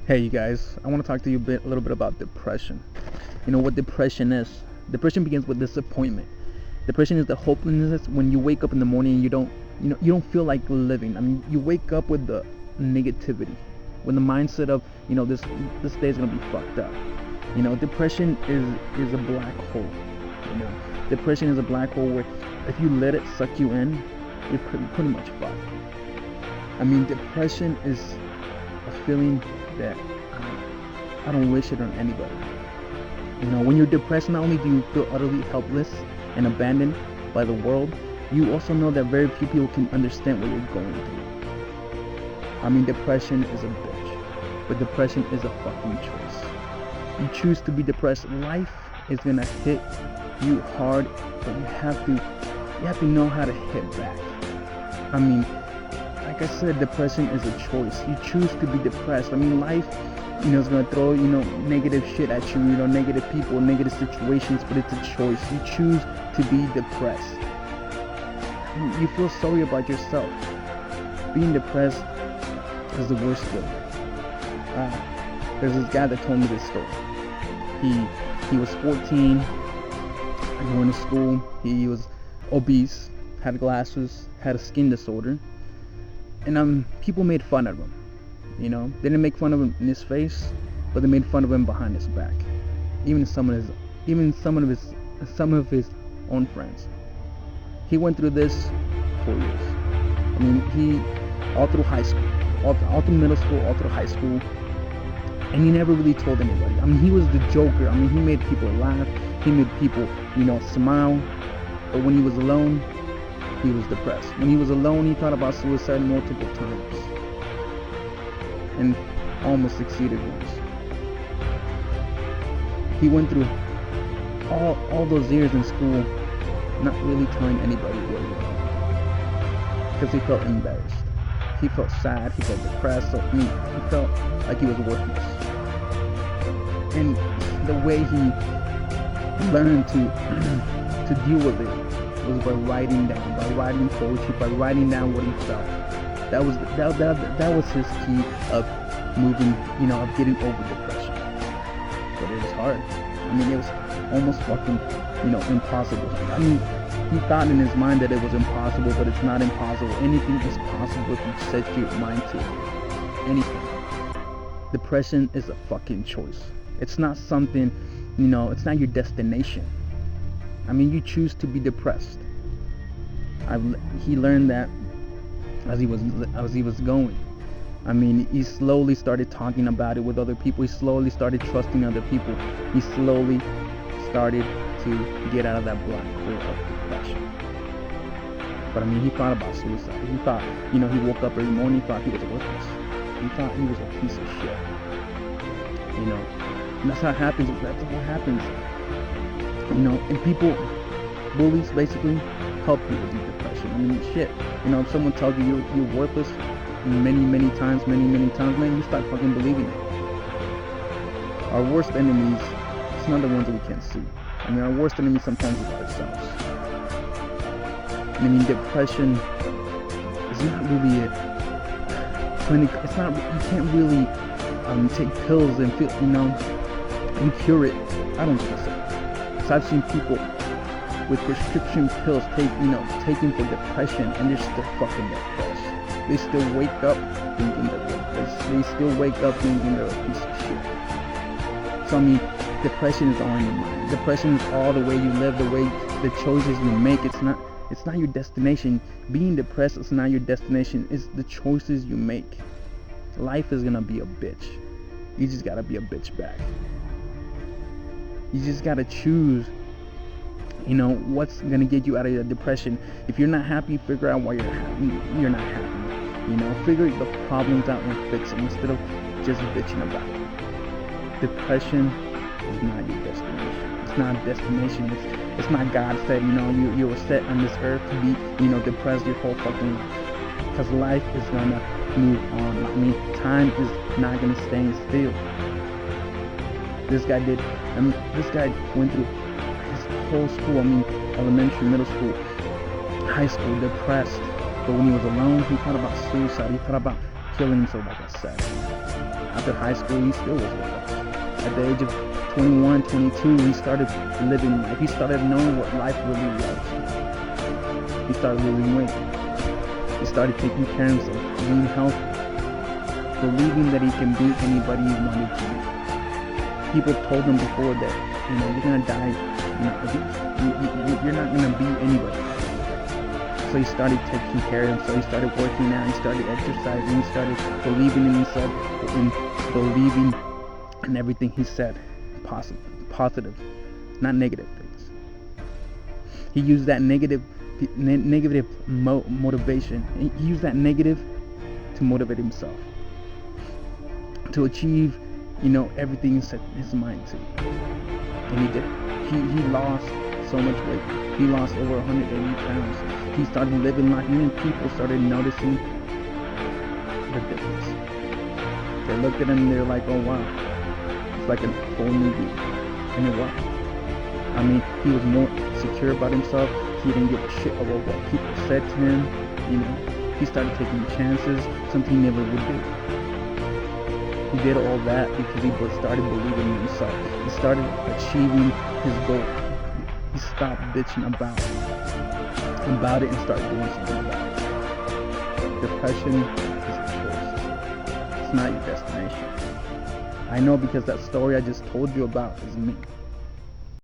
Hey you guys, I want to talk to you a little bit about depression. You know what depression is? Depression begins with disappointment. Depression is the hopelessness when you wake up in the morning and you don't feel like living. I mean, you wake up with the negativity, with the mindset of this day is gonna be fucked up. Depression is a black hole. You know, depression is a black hole where if you let it suck you in, you're pretty much fucked. I mean, depression is a feeling that I don't wish it on anybody. When you're depressed, not only do you feel utterly helpless and abandoned by the world, you also know that very few people can understand what you're going through. I mean, depression is a bitch, but depression is a fucking choice. You choose to be depressed, life is gonna hit you hard, but you have to know how to hit back. I mean, like I said, depression is a choice. You choose to be depressed. I mean, life, is gonna throw, negative shit at you, negative people, negative situations, but it's a choice. You choose to be depressed. You feel sorry about yourself. Being depressed is the worst feeling. There's this guy that told me this story. He was 14, going to school. He was obese, had glasses, had a skin disorder. And people made fun of him. They didn't make fun of him in his face, but they made fun of him behind his back. Even some of his own friends. He went through this 4 years. I mean, he all through high school, all through middle school, all through high school, and he never really told anybody. I mean, he was the joker. I mean, he made people laugh. He made people, smile. But when he was alone, he was depressed. When he was alone, he thought about suicide multiple times and almost succeeded once. He went through all those years in school not really telling anybody what he was, because he felt embarrassed. He felt sad, he felt depressed, he felt like he was worthless. And the way he learned to deal with it was by writing poetry, by writing down what he felt. That was his key of moving, of getting over depression. But it was hard. I mean, it was almost fucking, impossible. I mean, he thought in his mind that it was impossible, but it's not impossible. Anything is possible if you set your mind to it. Anything. Depression is a fucking choice. It's not something, it's not your destination. I mean, you choose to be depressed. He learned that as he was going. I mean, he slowly started talking about it with other people. He slowly started trusting other people. He slowly started to get out of that black hole of depression. But I mean, he thought about suicide. He thought, he woke up every morning, he thought he was worthless. He thought he was a piece of shit. And that's how it happens. That's what happens. And people, bullies basically help you with your depression. I mean, shit. If someone tells you you're worthless many times, man, you start fucking believing it. Our worst enemies, it's not the ones that we can't see. I mean, our worst enemy sometimes is ourselves. I mean, depression is not really a clinic. It's not. You can't really take pills and feel, and cure it. I don't think so. So I've seen people with prescription pills taken for depression, and they're still fucking depressed. They still wake up thinking they're worthless. They still wake up thinking they're a piece of shit. So I mean, depression is all in your mind. Depression is all the way you live, the choices you make. It's not your destination. Being depressed is not your destination. It's the choices you make. Life is gonna be a bitch. You just gotta be a bitch back. You just gotta choose, what's gonna get you out of your depression. If you're not happy, figure out why you're not happy. Figure the problems out and fix them instead of just bitching about it. Depression is not your destination. It's not a destination. It's not God said, you were set on this earth to be, depressed your whole fucking life. Because life is gonna move on. I mean, time is not gonna stay still. This guy went through his whole school. I mean, elementary, middle school, high school, depressed. But when he was alone, he thought about suicide. He thought about killing himself, like I said. entered high school, he still was with us. At the age of 21, 22, he started living life. He started knowing what life really was. He started losing weight. He started taking care of himself, being healthy, believing that he can be anybody he wanted to be. People told him before that, you're gonna die. You're not gonna be anybody. So he started taking care of himself. He started working out. He started exercising. He started believing in himself and believing in everything he said. Positive, not negative things. He used that negative motivation. He used that negative to motivate himself, to achieve, everything he set his mind to. And he did. He lost so much weight. He lost over 180 pounds. He started living life, and then people started noticing the difference. They looked at him and they're like, oh wow, it's like a whole new being. And it was. I mean, he was more secure about himself. He didn't give a shit about what people said to him. He started taking chances, something he never would do. He did all that because he started believing in himself. He started achieving his goal. He stopped bitching about it and started doing something about it. Depression is a choice. It's not your destination. I know, because that story I just told you about is me.